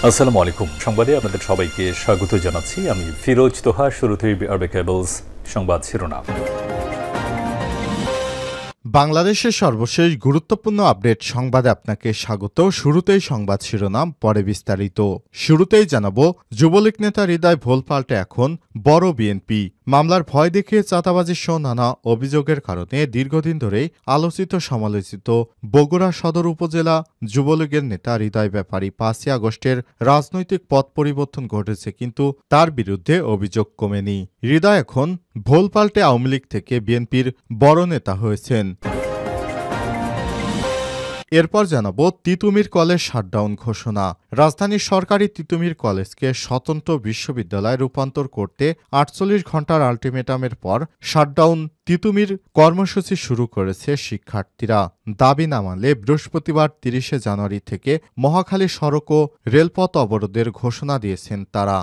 আসসালামু আলাইকুম। সংবাদে আপনাদের সবাইকে স্বাগত জানাচ্ছি। আমি ফিরোজ তোহা। শুরুতেই আরবে কেবলস সংবাদ শিরোনাম। বাংলাদেশের সর্বশেষ গুরুত্বপূর্ণ আপডেট সংবাদে আপনাকে স্বাগত। শুরুতেই সংবাদ শিরোনাম, পরে বিস্তারিত। শুরুতেই জানাবো, যুবলীগ নেতা হৃদয় ভোল পাল্টে এখন বড় বিএনপি। মামলার ভয় দেখিয়ে চাঁদাবাজি সহ নানা অভিযোগের কারণে দীর্ঘদিন ধরেই আলোচিত সমালোচিত বগুড়া সদর উপজেলা যুবলীগের নেতা হৃদয় ব্যাপারী ৫ই আগস্টের রাজনৈতিক পথ পরিবর্তন ঘটেছে, কিন্তু তার বিরুদ্ধে অভিযোগ কমেনি। হৃদয় এখন ভোল পাল্টে আওয়ামী লীগ থেকে বিএনপির বড় নেতা হয়েছেন। এরপর জানাবো, তিতুমির কলেজ শাটডাউন ঘোষণা। রাজধানীর সরকারি তিতুমির কলেজকে স্বতন্ত্র বিশ্ববিদ্যালয়ে রূপান্তর করতে ৪৮ ঘণ্টার আলটিমেটামের পর শাটডাউন তিতুমির কর্মসূচি শুরু করেছে শিক্ষার্থীরা। দাবি না মানলে বৃহস্পতিবার ৩০ জানুয়ারি থেকে মহাখালী সড়ক ও রেলপথ অবরোধের ঘোষণা দিয়েছেন তারা।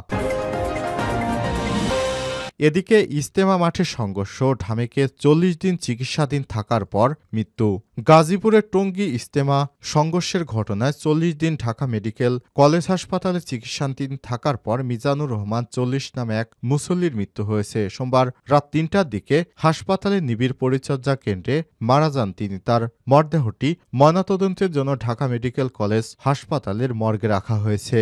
এদিকে ইজতেমা মাঠে সংঘর্ষ, ঢামেকে ৪০ দিন চিকিৎসাধীন থাকার পর মৃত্যু। গাজীপুরের টঙ্গী ইজতেমা সংঘর্ষের ঘটনায় ৪০ দিন ঢাকা মেডিকেল কলেজ হাসপাতালে চিকিৎসাধীন থাকার পর মিজানুর রহমান ৪০ নামে এক মুসল্লির মৃত্যু হয়েছে। সোমবার রাত ৩টার দিকে হাসপাতালে নিবিড় পরিচর্যা কেন্দ্রে মারা যান তিনি। তার মরদেহটি ময়নাতদন্তের জন্য ঢাকা মেডিকেল কলেজ হাসপাতালের মর্গে রাখা হয়েছে।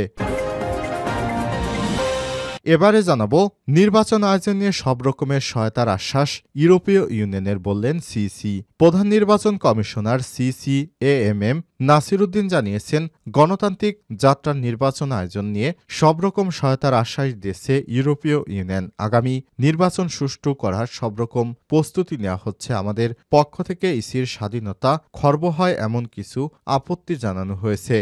এবারে জানাবো, নির্বাচন আয়োজন নিয়ে সব রকমের সহায়তার আশ্বাস ইউরোপীয় ইউনিয়নের, বললেন সিসি। প্রধান নির্বাচন কমিশনার সিসিএএমএম নাসির উদ্দিন জানিয়েছেন, গণতান্ত্রিক যাত্রার নির্বাচন আয়োজন নিয়ে সব রকম সহায়তার আশ্বাস দিয়েছে ইউরোপীয় ইউনিয়ন। আগামী নির্বাচন সুষ্ঠু করার সব রকম প্রস্তুতি নেওয়া হচ্ছে। আমাদের পক্ষ থেকে ইসির স্বাধীনতা খর্ব হয় এমন কিছু আপত্তি জানানো হয়েছে।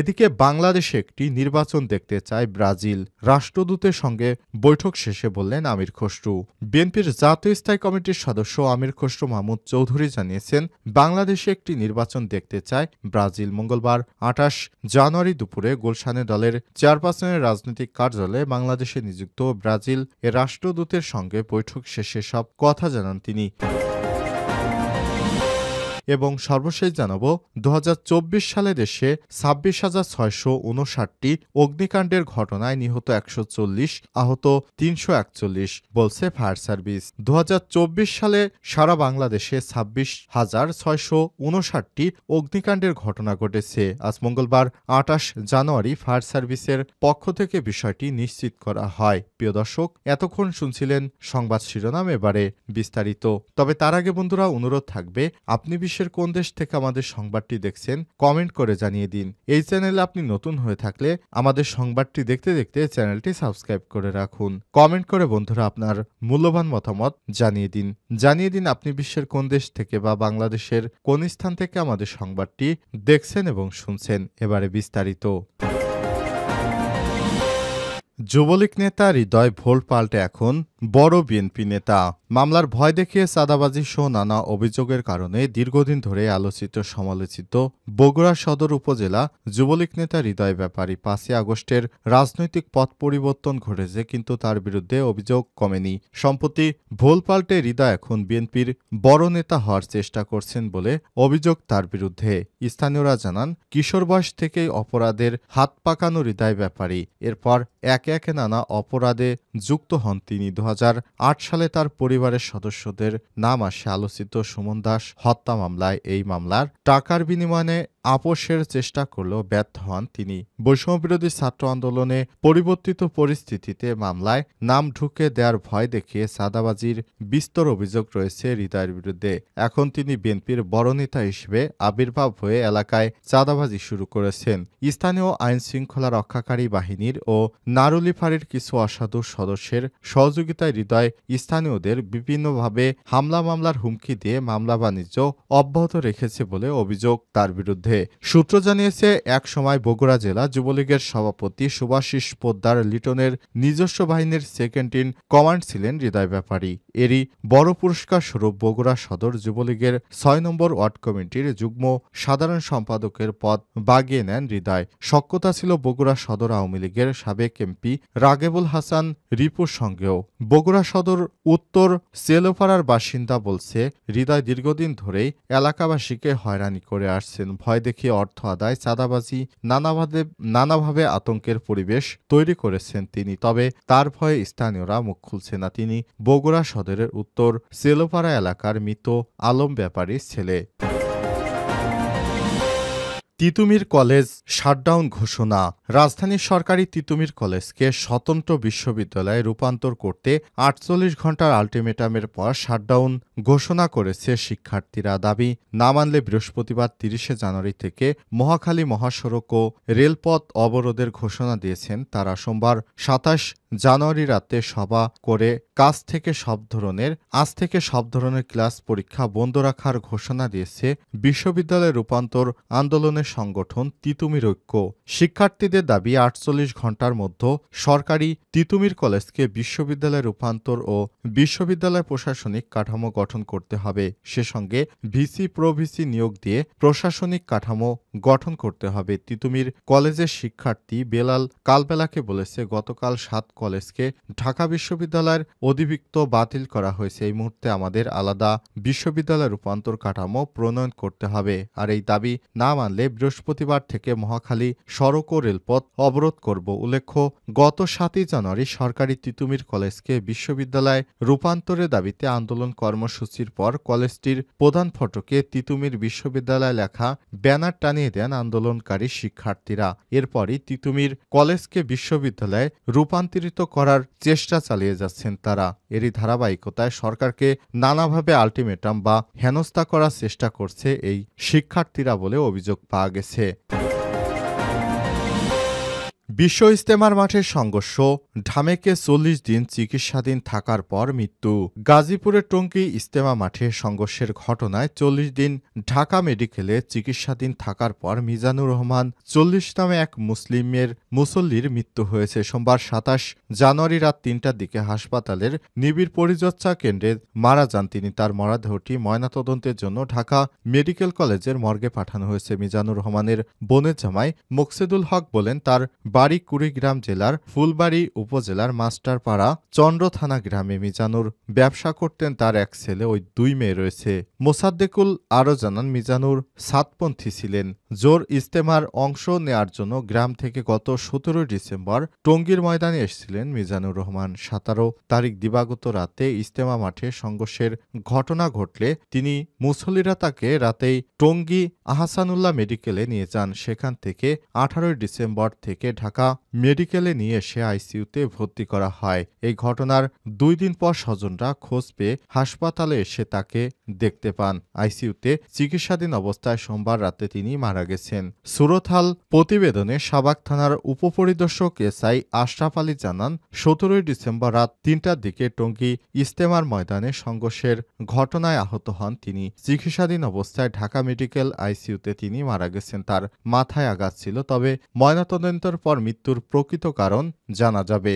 এদিকে বাংলাদেশে একটি নির্বাচন দেখতে চায় ব্রাজিল। রাষ্ট্রদূতের সঙ্গে বৈঠক শেষে বললেন আমির খসরু। বিএনপির জাতীয় স্থায়ী কমিটির সদস্য আমির খসরু মাহমুদ চৌধুরী জানিয়েছেন, বাংলাদেশে একটি নির্বাচন দেখতে চায় ব্রাজিল। মঙ্গলবার ২৮ জানুয়ারি দুপুরে গুলশানে দলের চেয়ারপারসনের রাজনৈতিক কার্যালয়ে বাংলাদেশে নিযুক্ত ব্রাজিল এর রাষ্ট্রদূতের সঙ্গে বৈঠক শেষে সব কথা জানান তিনি। এবং সর্বশেষ জানাবো, ২০২৪ সালে দেশে ২৬,৬৫৯টি অগ্নিকাণ্ডের ঘটনায় নিহত ১৪০, আহত ৩৪১, বলছে ফায়ার সার্ভিস। ২০২৪ সালে সারা বাংলাদেশে ২৬,৬৫৯টি অগ্নিকাণ্ডের ঘটনা ঘটেছে। আজ মঙ্গলবার ২৮ জানুয়ারি ফায়ার সার্ভিসের পক্ষ থেকে বিষয়টি নিশ্চিত করা হয়। প্রিয় দর্শক, এতক্ষণ শুনছিলেন সংবাদ শিরোনাম, এবারে বিস্তারিত। তবে তার আগে বন্ধুরা, অনুরোধ থাকবে, আপনি বিশ্বের কোন দেশ থেকে আমাদের সংবাদটি দেখছেন কমেন্ট করে জানিয়ে দিন। এই চ্যানেলে আপনি নতুন হয়ে থাকলে আমাদের সংবাদটি দেখতে দেখতে চ্যানেলটি সাবস্ক্রাইব করে রাখুন। কমেন্ট করে বন্ধুরা আপনার মূল্যবান মতামত জানিয়ে দিন আপনি বিশ্বের কোন দেশ থেকে বা বাংলাদেশের কোন স্থান থেকে আমাদের সংবাদটি দেখছেন এবং শুনছেন। এবারে বিস্তারিত। যুবলীগ নেতা হৃদয় ভোল পাল্টে এখন বড় বিএনপি নেতা। মামলার ভয় দেখিয়ে চাঁদাবাজি সহ নানা অভিযোগের কারণে দীর্ঘদিন ধরে আলোচিত সমালোচিত বগুড়া সদর উপজেলা যুবলীগ নেতা হৃদয় ব্যাপারী ৫ই আগস্টের রাজনৈতিক পথ পরিবর্তন ঘটেছে, কিন্তু তার বিরুদ্ধে অভিযোগ কমেনি। সম্প্রতি ভোল পাল্টে হৃদয় এখন বিএনপির বড় নেতা হওয়ার চেষ্টা করছেন বলে অভিযোগ তার বিরুদ্ধে। স্থানীয়রা জানান, কিশোর বয়স থেকেই অপরাধের হাত পাকানো হৃদয় ব্যাপারী। এরপর একে একে নানা অপরাধে যুক্ত হন তিনি। ২০০৮ সালে তার পরিবারের সদস্যদের নাম আসে আলোচিত সুমন দাস হত্যা মামলায়। এই মামলার টাকার বিনিময়ে আপোষের চেষ্টা করলেও ব্যর্থ হন তিনি। বৈষম্যবিরোধী ছাত্র আন্দোলনে পরিবর্তিত পরিস্থিতিতে মামলায় নাম ঢুকে দেওয়ার ভয় দেখিয়ে চাঁদাবাজির বিস্তর অভিযোগ রয়েছে হৃদয়ের বিরুদ্ধে। এখন তিনি বিএনপির বড় নেতা হিসেবে আবির্ভাব হয়ে এলাকায় চাঁদাবাজি শুরু করেছেন। স্থানীয় আইন শৃঙ্খলা রক্ষাকারী বাহিনীর ও নারুলি ফাঁড়ির কিছু অসাধু সদস্যের সহযোগিতায় হৃদয় স্থানীয়দের বিভিন্নভাবে হামলা মামলার হুমকি দিয়ে মামলা বাণিজ্য অব্যাহত রেখেছে বলে অভিযোগ তার বিরুদ্ধে। সূত্র জানিয়েছে, এক সময় বগুড়া জেলা যুবলীগের সভাপতি সুভাষিস পোদ্দার লিটনের নিজস্ব বাহিনীর সেকেন্ড ইন কমান্ড ছিলেন হৃদয় ব্যাপারী। এরই বড় পুরস্কার স্বরূপ বগুড়া সদর যুবলীগের ৬ নম্বর ওয়ার্ড কমিটির যুগ্ম সাধারণ সম্পাদকের পদ বাগিয়ে নেন হৃদয়। সখ্যতা ছিল বগুড়া সদর আওয়ামী লীগের সাবেক এমপি রাগেবুল হাসান রিপুর সঙ্গেও। বগুড়া সদর উত্তর সেলোপাড়ার বাসিন্দা বলছে, হৃদয় দীর্ঘদিন ধরেই এলাকাবাসীকে হয়রানি করে আসছেন। ভয় দেখিয়ে অর্থ আদায়, চাঁদাবাজি, নানাভাবে আতঙ্কের পরিবেশ তৈরি করেছেন তিনি। তবে তার ভয়ে স্থানীয়রা মুখ খুলছে না। তিনি বগুড়া সদরের উত্তর সেলোপাড়া এলাকার মৃত আলম ব্যাপারীর ছেলে। তিতুমির কলেজ শাটডাউন ঘোষণা। রাজধানীর সরকারি তিতুমির কলেজকে স্বতন্ত্র বিশ্ববিদ্যালয়ে রূপান্তর করতে ৪৮ ঘণ্টার আলটিমেটামের পর শাটডাউন ঘোষণা করেছে শিক্ষার্থীরা। দাবি না মানলে বৃহস্পতিবার ৩০ জানুয়ারি থেকে মহাখালী মহাসড়ক ও রেলপথ অবরোধের ঘোষণা দিয়েছেন তারা। সোমবার ২৭ জানুয়ারি রাতে সভা করে আজ থেকে সব ধরনের ক্লাস পরীক্ষা বন্ধ রাখার ঘোষণা দিয়েছে বিশ্ববিদ্যালয় রূপান্তর আন্দোলনের সংগঠন তিতুমির ঐক্য। শিক্ষার্থীদের দাবি ৪৮ ঘণ্টার মধ্যে সরকারি তিতুমির কলেজকে বিশ্ববিদ্যালয় রূপান্তর ও বিশ্ববিদ্যালয় প্রশাসনিক কাঠামো গঠন করতে হবে। সে সঙ্গে ভিসি প্রভিসি নিয়োগ দিয়ে প্রশাসনিক কাঠামো গঠন করতে হবে। তিতুমির কলেজের শিক্ষার্থী বেলাল কালবেলাকে বলেছে, গতকাল ৭ কলেজকে ঢাকা বিশ্ববিদ্যালয়ের অধিভুক্ত বাতিল করা হয়েছে। এই মুহূর্তে আমাদের আলাদা বিশ্ববিদ্যালয় রূপান্তর কাঠামো প্রণয়ন করতে হবে। আর এই দাবি না মানলে বৃহস্পতিবার থেকে মহাখালী সড়ক ও রেলপথ অবরোধ করব। উল্লেখ্য, গত ৭ জানুয়ারি সরকারি তিতুমির কলেজকে বিশ্ববিদ্যালয় রূপান্তরের দাবিতে আন্দোলন কর্মসূচির পর কলেজটির প্রধান ফটকে তিতুমির বিশ্ববিদ্যালয় লেখা ব্যানার টানিয়ে দেন আন্দোলনকারী শিক্ষার্থীরা। এরপরই তিতুমির কলেজকে বিশ্ববিদ্যালয়ে রূপান্তরিত করার চেষ্টা চালিয়ে যাচ্ছেন তারা। এরই ধারাবাহিকতায় সরকারকে নানাভাবে আলটিমেটাম বা হেনস্থা করার চেষ্টা করছে এই শিক্ষার্থীরা বলে অভিযোগ পাওয়া গেছে। বিশ্ব ইজতেমার মাঠে সংঘর্ষ, ঢামেকে ৪০ দিন চিকিৎসাধীন থাকার পর মৃত্যু। গাজীপুরের টঙ্গী ইজতেমা মাঠে সংঘর্ষের ঘটনায় ৪০ দিন ঢাকা মেডিকেলে চিকিৎসাধীন থাকার পর মিজানুর রহমান ৪০ নামে এক মুসল্লির মৃত্যু হয়েছে। সোমবার ২৭ জানুয়ারি রাত ৩টার দিকে হাসপাতালের নিবিড় পরিচর্যা কেন্দ্রে মারা যান তিনি। তার মরদেহটি ময়নাতদন্তের জন্য ঢাকা মেডিকেল কলেজের মর্গে পাঠানো হয়েছে। মিজানুর রহমানের বোনের জামাই মোকসেদুল হক বলেন, তার বাড়ি কুড়িগ্রাম জেলার ফুলবাড়ী উপজেলার মাস্টারপাড়া চন্দ্র থানা গ্রামে। মিজানুর ব্যবসা করতেন, তার এক ছেলে ও ২ মেয়ে রয়েছে। মোসাদ্দেকুল আরও জানান, মিজানুর সাতপন্থী ছিলেন। জোর ইজতেমার অংশ নেয়ার জন্য গ্রাম থেকে গত ১৭ ডিসেম্বর টঙ্গীর ময়দানে এসেছিলেন মিজানুর রহমান। ১৭ তারিখ দিবাগত রাতে ইজতেমা মাঠে সংঘর্ষের ঘটনা ঘটলে তিনি মুসল্লিরা তাকে রাতেই টঙ্গী আহসানুল্লাহ মেডিকেলে নিয়ে যান। সেখান থেকে ১৮ ডিসেম্বর থেকে ঢাকা মেডিকেলে নিয়ে এসে আইসিইউতে ভর্তি করা হয়। এই ঘটনার ২ দিন পর স্বজনরা খোঁজ পেয়ে হাসপাতালে এসে তাকে দেখতে পান। আইসিইউতে চিকিৎসাধীন অবস্থায় সোমবার রাতে তিনি মারা গেছেন। সুরতহাল প্রতিবেদনে সাভার থানার উপপরিদর্শক এসআই আশরাফ আলী জানান, ১৭ ডিসেম্বর রাত ৩টার দিকে টঙ্গী ইজতেমার ময়দানে সংঘর্ষের ঘটনায় আহত হন তিনি। চিকিৎসাধীন অবস্থায় ঢাকা মেডিকেল আইসিইউতে তিনি মারা গেছেন। তার মাথায় আঘাত ছিল, তবে ময়নাতদন্তের পর মৃত্যুর প্রকৃত কারণ জানা যাবে।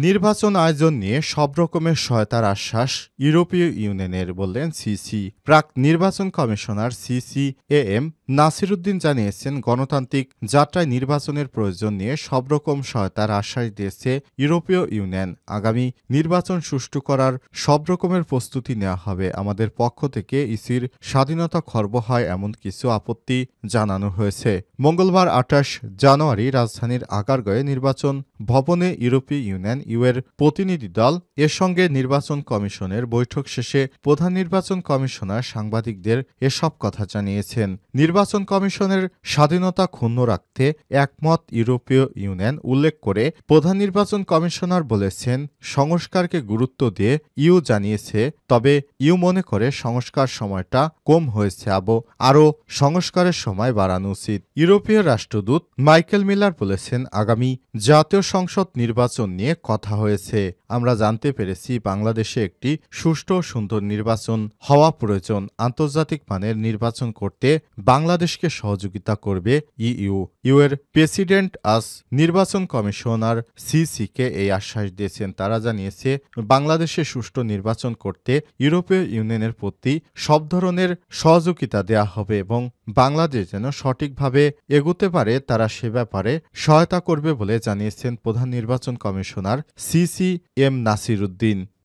নির্বাচন আয়োজন নিয়ে সব রকমের সহায়তার আশ্বাস ইউরোপীয় ইউনিয়নের, বললেন সিসি। প্রাক নির্বাচন কমিশনার সিসিএএম নাসিরুদ্দিন জানিয়েছেন, গণতান্ত্রিক যাত্রায় নির্বাচনের প্রয়োজন নিয়ে সব রকম সহায়তার আশ্বাস দিয়েছে ইউরোপীয় ইউনিয়ন। আগামী নির্বাচন সুষ্ঠু করার সব রকমের প্রস্তুতি নেওয়া হবে। আমাদের পক্ষ থেকে ইসির স্বাধীনতা খর্ব হয় এমন কিছু আপত্তি জানানো হয়েছে। মঙ্গলবার ২৮ জানুয়ারি রাজধানীর আগারগাঁওয়ে নির্বাচন ভবনে ইউরোপীয় ইউনিয়ন এর প্রতিনিধি দল এর সঙ্গে নির্বাচন কমিশনের বৈঠক শেষে প্রধান নির্বাচন কমিশনার সাংবাদিকদের এসব কথা জানিয়েছেন। নির্বাচন কমিশনের স্বাধীনতা ক্ষুণ্ণ রাখতে একমত ইউরোপীয় ইউনিয়ন উল্লেখ করে প্রধান নির্বাচন কমিশনার বলেছেন, সংস্কারকে গুরুত্ব দিয়ে ইউ জানিয়েছে, তবে ইউ মনে করে সংস্কার সময়টা কম হয়েছে, আরও সংস্কারের সময় বাড়ানো উচিত। ইউরোপীয় রাষ্ট্রদূত মাইকেল মিলার বলেছেন, আগামী জাতীয় সংসদ নির্বাচন নিয়ে কথা হয়েছে। আমরা জানতে পেরেছি বাংলাদেশে একটি সুষ্ঠু ও সুন্দর নির্বাচন হওয়া প্রয়োজন। আন্তর্জাতিক মানের নির্বাচন করতে বাংলাদেশকে সহযোগিতা করবে ইউ এর প্রেসিডেন্ট আজ নির্বাচন কমিশনার সিসিকে এই আশ্বাস দিয়েছেন। তারা জানিয়েছে বাংলাদেশে সুষ্ঠু নির্বাচন করতে ইউরোপীয় ইউনিয়নের প্রতি সব ধরনের সহযোগিতা দেয়া হবে এবং বাংলাদেশ যেন সঠিকভাবে এগুতে পারে তারা সে ব্যাপারে সহায়তা করবে বলে জানিয়েছেন প্রধান নির্বাচন কমিশনার সিসি এম নাসির উদ্দিন।